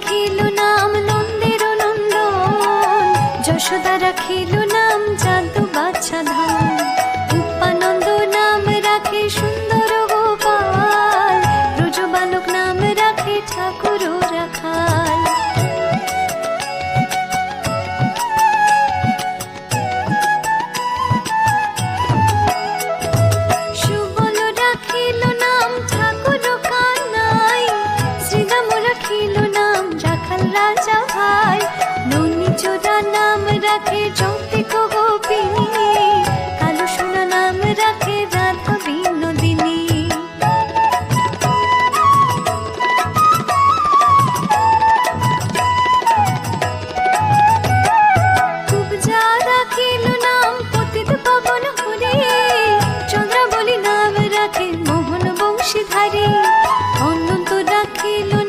রাখিল নাম নন্দের নন্দন, যশোদা রাখিল নাম যাদু বাছা ধন, উপানন্দ নাম রাখে সুন্দর গোপাল, ব্রজবালক নাম রাখে ঠাকুর রাখাল। সুবল রাখিল নাম ঠাকুর কানাই, শ্রীরাম রাখিল নাম রাখাল রাজা ভাই, ননী চোরা নাম রাখে